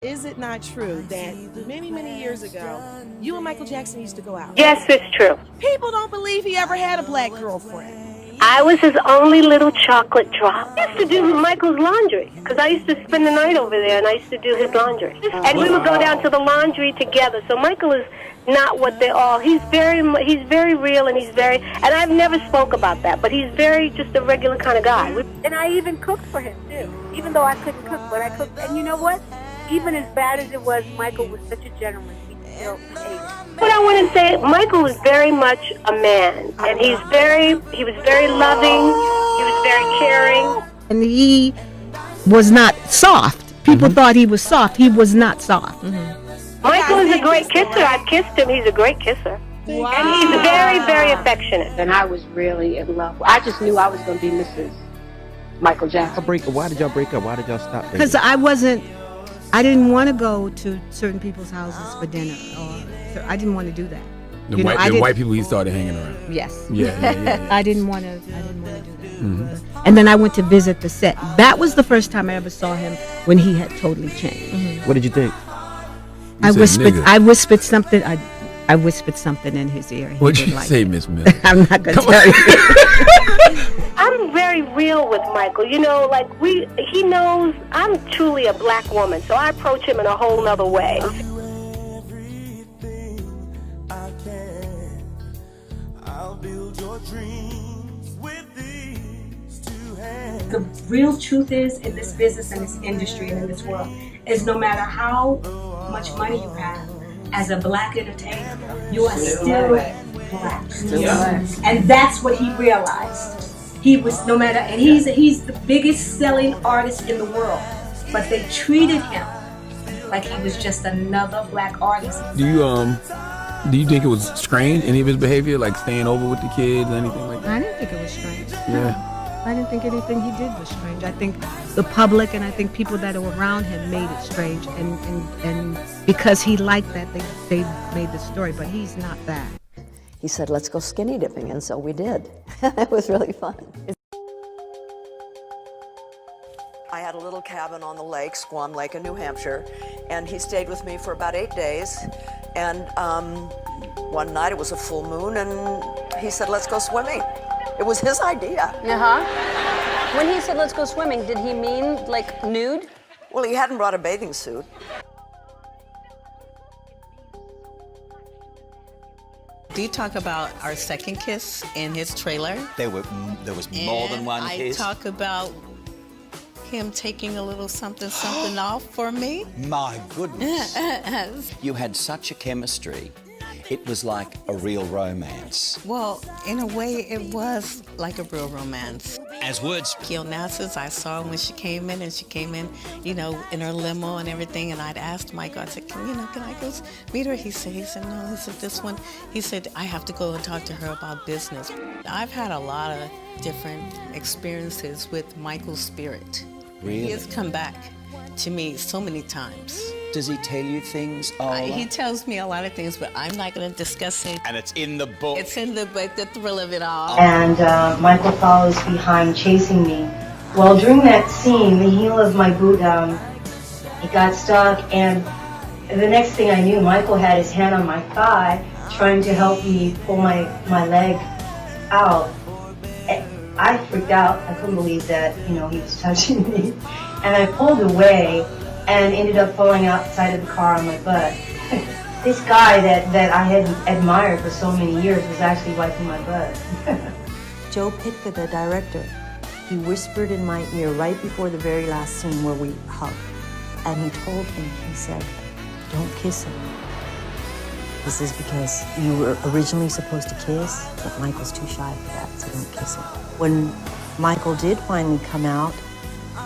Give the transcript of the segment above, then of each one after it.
Is it not true that many, many years ago, you and Michael Jackson used to go out? Yes, it's true. People don't believe he ever had a black girlfriend. I was his only little chocolate drop. I used to do Michael's laundry because I used to spend the night over there and I used to do his laundry. And we would go down to the laundry together. So Michael is not what they all. He's very real and and I've never spoke about that, but he's very just a regular kind of guy. And I even cooked for him too, even though I couldn't cook, but I cooked. And you know what? Even as bad as it was, Michael was such a gentleman. He still ate it. What I want to say, Michael was very much a man, and he was very loving, he was very caring. And he was not soft. People thought he was soft. He was not soft. Michael is a great kisser. I've kissed him. He's a great kisser. Wow. And he's very, very affectionate. And I was really in love. I just knew I was going to be Mrs. Michael Jackson. Why did y'all break up? Why did y'all stop? Because I didn't want to go to certain people's houses for dinner. I didn't want to do that. The white people he started hanging around. Yes. Yeah. I didn't want to do that. And then I went to visit the set. That was the first time I ever saw him when he had totally changed. What did you think? I whispered something. I whispered something in his ear. What'd you say, Miss Mill? I'm not going to tell you. I'm very real with Michael. You know, like he knows I'm truly a black woman, so I approach him in a whole nother way. The real truth is, in this business and this industry and in this world, is no matter how much money you have, as a black entertainer, you are still black. And that's what he realized. He was no matter, and he's the biggest selling artist in the world, but they treated him like he was just another black artist. Do you think it was strange, any of his behavior, like staying over with the kids, anything like that? I didn't think it was strange. Yeah. I didn't think anything he did was strange. I think the public and I think people that were around him made it strange, and because he liked that, they made the story, but he's not that. He said, let's go skinny dipping, and so we did. It was really fun. I had a little cabin on the lake, Squam Lake in New Hampshire, and he stayed with me for about 8 days. And one night it was a full moon, and he said, let's go swimming. It was his idea. When he said, let's go swimming, did he mean like nude? Well, he hadn't brought a bathing suit. Do you talk about our second kiss in his trailer? There was more than one kiss. I talk about him taking a little something off for me. My goodness. You had such a chemistry. It was like a real romance. Well, in a way, it was like a real romance. As words. Gail Nassas, I saw when she came in, you know, in her limo and everything, and I'd asked Michael, I said, can I go meet her? He said, no. He said, this one, he said, I have to go and talk to her about business. I've had a lot of different experiences with Michael's spirit. Really? He has come back to me so many times. Does he tell you things? He tells me a lot of things, but I'm not going to discuss it. And it's in the book. It's in the book, the thrill of it all. And Michael follows behind, chasing me. Well, during that scene, the heel of my boot, it got stuck, and the next thing I knew, Michael had his hand on my thigh, trying to help me pull my leg out. I freaked out. I couldn't believe that, he was touching me. And I pulled away and ended up falling outside of the car on my butt. This guy that I had admired for so many years was actually wiping my butt. Joe Pytka, the director, he whispered in my ear right before the very last scene where we hugged. And he told me, he said, don't kiss him. This is because you were originally supposed to kiss, but Michael's too shy for that, so don't kiss him. When Michael did finally come out,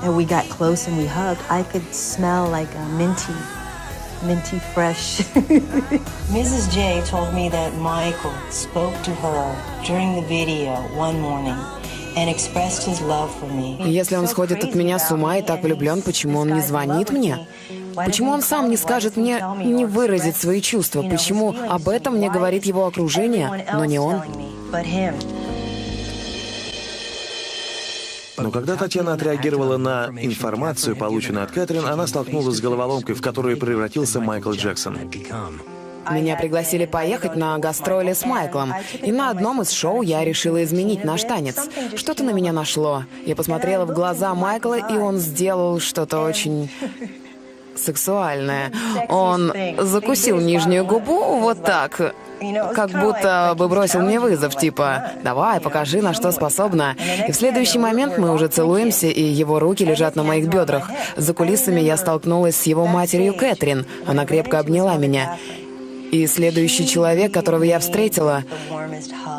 and we got close and we hugged, I could smell like a minty fresh. Mrs. J told me that Michael spoke to her during the video one morning and expressed his love for me. Если он сходит от меня с ума и так влюблен, почему он не звонит мне? Почему он сам не скажет мне, не выразить свои чувства? Почему об этом мне говорит его окружение, но не он? Но когда Татьяна отреагировала на информацию, полученную от Кэтрин, она столкнулась с головоломкой, в которую превратился Майкл Джексон. Меня пригласили поехать на гастроли с Майклом, и на одном из шоу я решила изменить наш танец. Что-то на меня нашло. Я посмотрела в глаза Майкла, и он сделал что-то очень сексуальное. Он закусил нижнюю губу вот так, как будто бы бросил мне вызов, типа «давай, покажи, на что способна». И в следующий момент мы уже целуемся, и его руки лежат на моих бедрах. За кулисами я столкнулась с его матерью Кэтрин. Она крепко обняла меня. И следующий человек, которого я встретила,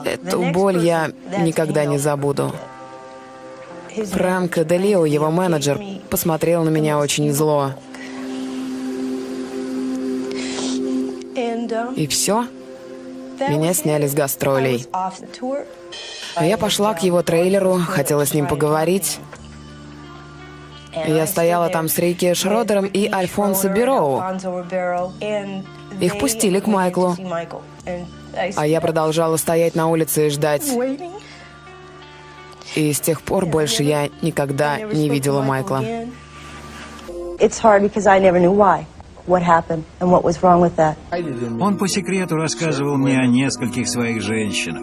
эту боль я никогда не забуду. Фрэнк Де Лио, его менеджер, посмотрел на меня очень зло. И все. Меня сняли с гастролей. Я пошла к его трейлеру, хотела с ним поговорить. Я стояла там с Рики Шродером и Альфонсо Бероу. Их пустили к Майклу. А я продолжала стоять на улице и ждать. И с тех пор больше я никогда не видела Майкла. Он по секрету рассказывал мне о нескольких своих женщинах.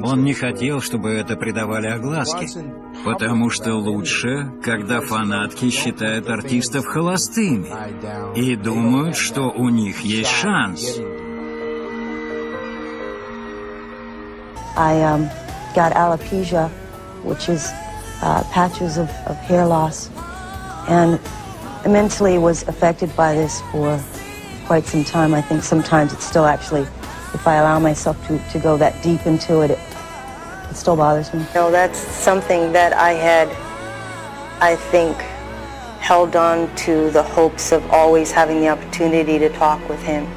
Он не хотел, чтобы это придавали огласке, потому что лучше, когда фанатки считают артистов холостыми и думают, что у них есть шанс. I got alopecia, which is patches of hair loss, and mentally was affected by this for quite some time. I think sometimes it's still actually, if I allow myself to go that deep into it, it still bothers me. You know, that's something that I had, I think, held on to the hopes of always having the opportunity to talk with him.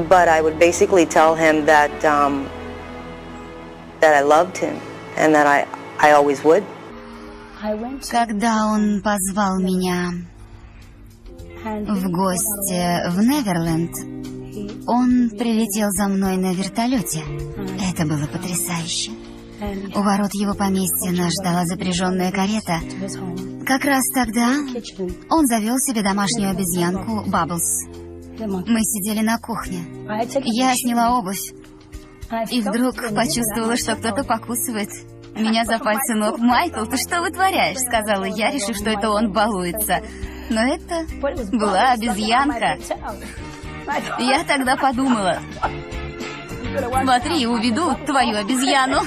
But I would basically tell him that that I loved him and that I always would. Когда он позвал меня в гости в Неверленд, он прилетел за мной на вертолете. Это было потрясающе. У ворот его поместья нас ждала запряженная карета. Как раз тогда он завел себе домашнюю обезьянку Бабблс. Мы сидели на кухне. Я сняла обувь. И вдруг почувствовала, что кто-то покусывает меня за пальцы ног. «Майкл, ты что вытворяешь?» — сказала я, решив, что это он балуется. Но это была обезьянка. Я тогда подумала: смотри, уведу твою обезьяну.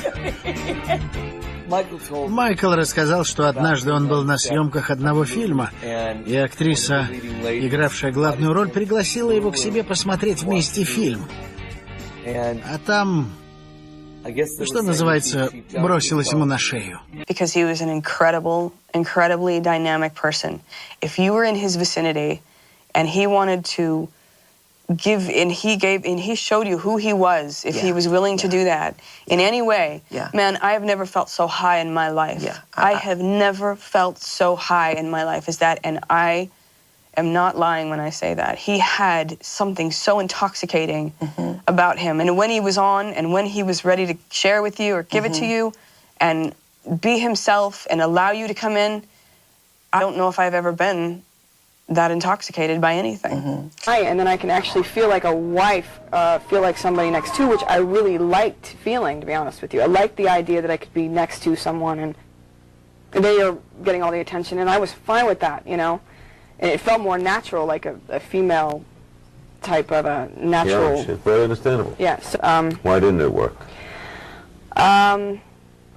Майкл рассказал, что однажды он был на съемках одного фильма, и актриса, игравшая главную роль, пригласила его к себе посмотреть вместе фильм. А там, что называется, бросилась ему на шею. Because he was an incredibly dynamic person. If you were in his vicinity and he wanted to give, and he showed you who he was, if he was willing to do that in any way, man, I have never felt so high in my life. I have never felt so high in my life as that, and I am not lying when I say that. He had something so intoxicating about him. And when he was on and when he was ready to share with you or give it to you and be himself and allow you to come in, I don't know if I've ever been that intoxicated by anything. And then I can actually feel like a wife, feel like somebody next to, which I really liked feeling, to be honest with you. I liked the idea that I could be next to someone and they are getting all the attention, and I was fine with that, you know. And it felt more natural, like a female type of a natural... Yeah, it's very understandable. Yes. Why didn't it work? A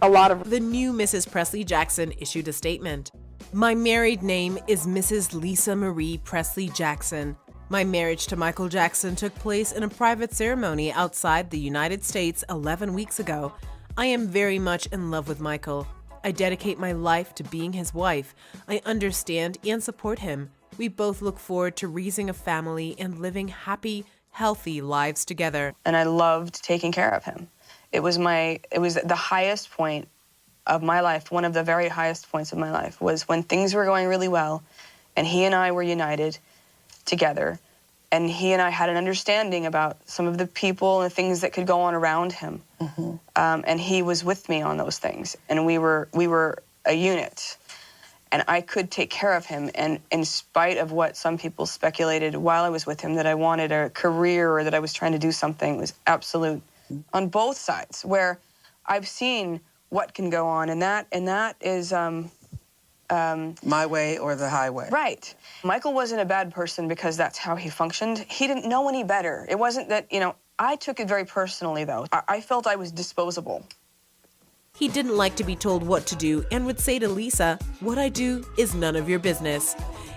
lot of... The new Mrs. Presley Jackson issued a statement. My married name is Mrs. Lisa Marie Presley Jackson. My marriage to Michael Jackson took place in a private ceremony outside the United States 11 weeks ago. I am very much in love with Michael. I dedicate my life to being his wife. I understand and support him. We both look forward to raising a family and living happy, healthy lives together. And I loved taking care of him. It was the highest point of my life, one of the very highest points of my life, was when things were going really well and he and I were united together. And he and I had an understanding about some of the people and things that could go on around him. And he was with me on those things. And we were a unit. And I could take care of him. And in spite of what some people speculated while I was with him, that I wanted a career or that I was trying to do something, was absolute on both sides, where I've seen what can go on. And that is... my way or the highway. Right. Michael wasn't a bad person because that's how he functioned. He didn't know any better. It wasn't that, I took it very personally, though. I felt I was disposable. He didn't like to be told what to do and would say to Lisa, "What I do is none of your business."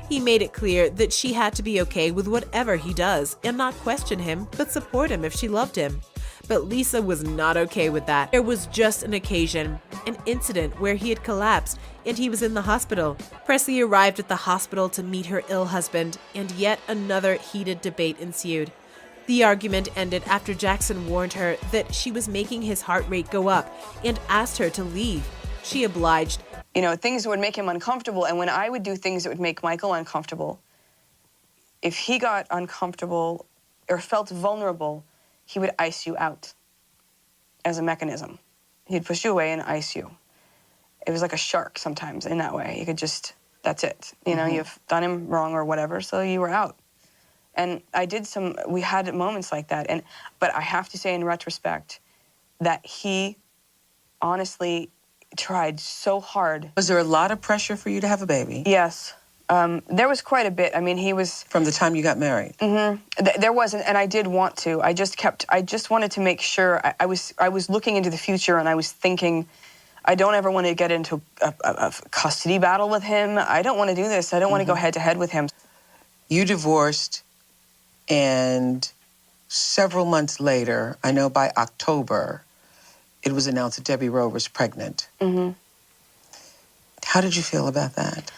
He made it clear that she had to be okay with whatever he does and not question him, but support him if she loved him. But Lisa was not okay with that. There was just an occasion, an incident where he had collapsed and he was in the hospital. Presley arrived at the hospital to meet her ill husband, and yet another heated debate ensued. The argument ended after Jackson warned her that she was making his heart rate go up and asked her to leave. She obliged. Things that would make him uncomfortable, and when I would do things that would make Michael uncomfortable, if he got uncomfortable or felt vulnerable, he would ice you out as a mechanism. He'd push you away and ice you. It was like a shark sometimes in that way. You could just, that's it. You've done him wrong or whatever, so you were out. And we had moments like that. But I have to say in retrospect that he honestly tried so hard. Was there a lot of pressure for you to have a baby? Yes. There was quite a bit. I mean, he was... From the time you got married? Mm-hmm. There wasn't, and I did want to. I just wanted to make sure. I was looking into the future, and I was thinking, I don't ever want to get into a custody battle with him. I don't want to do this. I don't want to go head-to-head with him. You divorced, and several months later, I know by October, it was announced that Debbie Rowe was pregnant. Mm-hmm. How did you feel about that?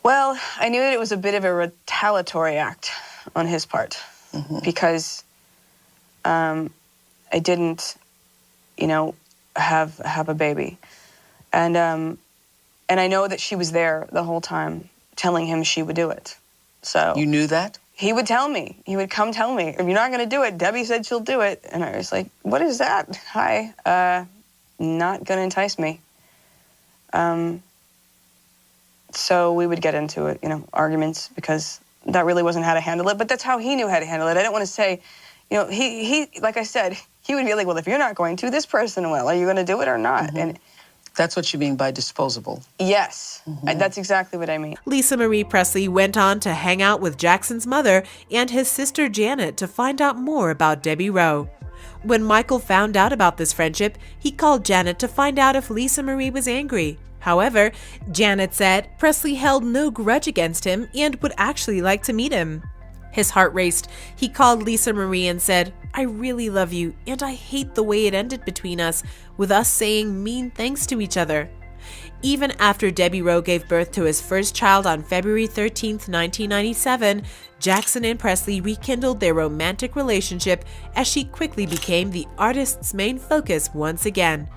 Well, I knew that it was a bit of a retaliatory act on his part, because I didn't, have a baby, and I know that she was there the whole time, telling him she would do it. So you knew that? He would tell me. He would come tell me, "If you're not going to do it, Debbie said she'll do it." And I was like, "What is that? Hi, not going to entice me." So we would get into it, arguments, because that really wasn't how to handle it. But that's how he knew how to handle it. I don't want to say, he like I said, he would be like, "Well, if you're not going to, this person will. Are you going to do it or not?" And that's what you mean by disposable. Yes, that's exactly what I mean. Lisa Marie Presley went on to hang out with Jackson's mother and his sister Janet to find out more about Debbie Rowe. When Michael found out about this friendship, he called Janet to find out if Lisa Marie was angry. However, Janet said Presley held no grudge against him and would actually like to meet him. His heart raced. He called Lisa Marie and said, "I really love you, and I hate the way it ended between us, with us saying mean things to each other." Even after Debbie Rowe gave birth to his first child on February 13th, 1997, Jackson and Presley rekindled their romantic relationship as she quickly became the artist's main focus once again.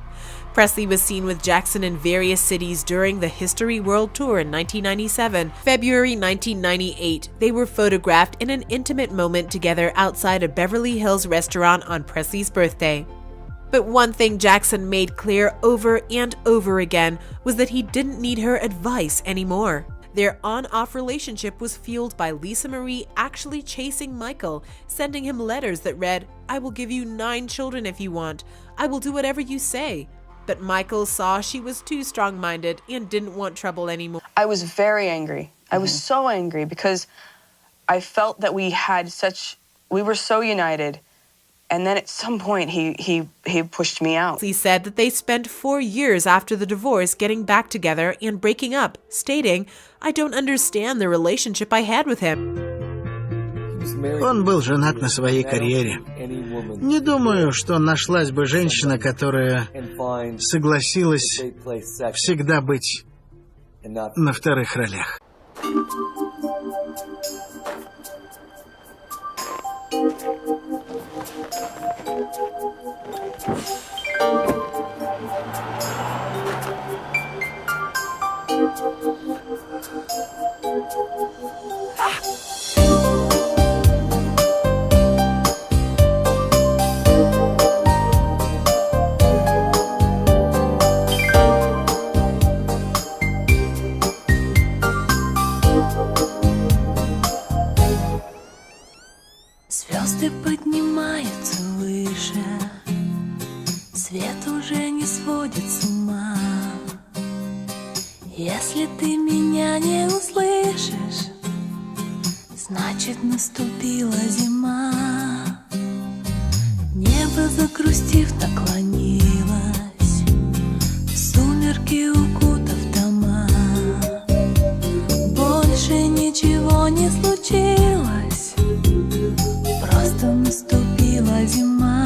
Presley was seen with Jackson in various cities during the History World Tour in 1997. February 1998, they were photographed in an intimate moment together outside a Beverly Hills restaurant on Presley's birthday. But one thing Jackson made clear over and over again was that he didn't need her advice anymore. Their on-off relationship was fueled by Lisa Marie actually chasing Michael, sending him letters that read, "I will give you 9 children if you want. I will do whatever you say." But Michael saw she was too strong-minded and didn't want trouble anymore. I was very angry. I was so angry because I felt that we were so united. And then at some point, he pushed me out. He said that they spent 4 years after the divorce getting back together and breaking up, stating, "I don't understand the relationship I had with him." Он был женат на своей карьере. Не думаю, что нашлась бы женщина, которая согласилась всегда быть на вторых ролях. Звезды поднимаются выше, свет уже не сводит с ума. Если ты меня не услышишь, значит наступила зима. Небо, загрустив, наклонилось, сумерки укутав дома. Больше ничего не случилось, просто наступила зима.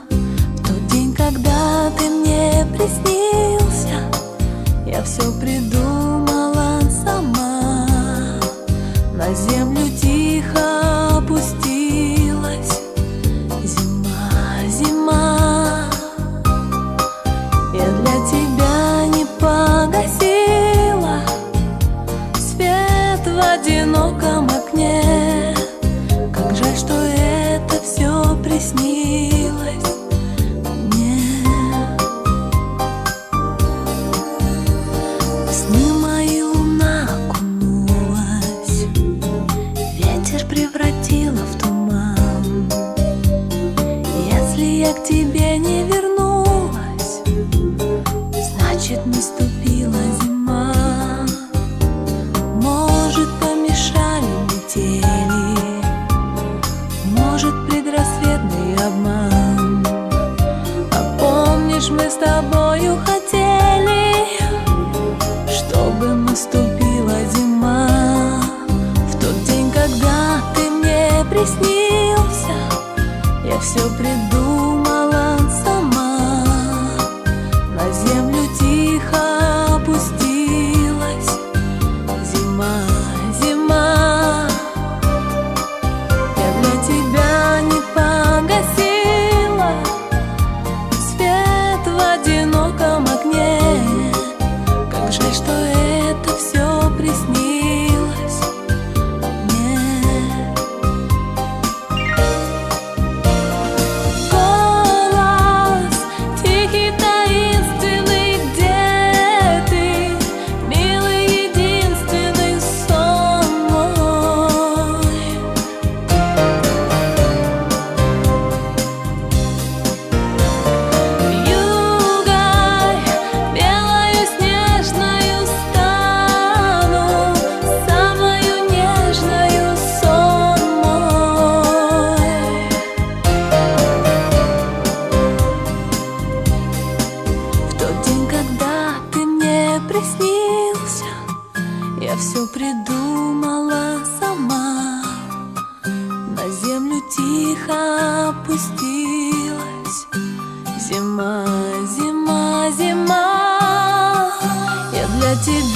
В тот день, когда ты мне приснился, я все придумала сама. На землю тихо опустилась зима, зима. Я для тебя не погасила свет в одиноком окне. Как жаль, что это все приснилось мне. В сны мои луна окунулась, ветер превратила в туман. Если я к тебе не вернулась, значит наступила зима. Может, помешали метели, может, предрассветный обман. А помнишь, мы с тобою хотели, чтобы наступила зима. В тот день, когда ты мне приснился, я все придумала сама. На землю тихо опустилась зима, зима. Я для тебя не погасила свет в одиноком окне. Как жаль, что это все приснилось мне. Голос тихий, таинственный, где ты, милый, единственный сон мой. Вьюгой белою снежною стану, самою нежною сон мой. В тот день, когда ты мне приснился, я все придумала сама. На землю тихо опустилась зима, зима, зима. Я для тебя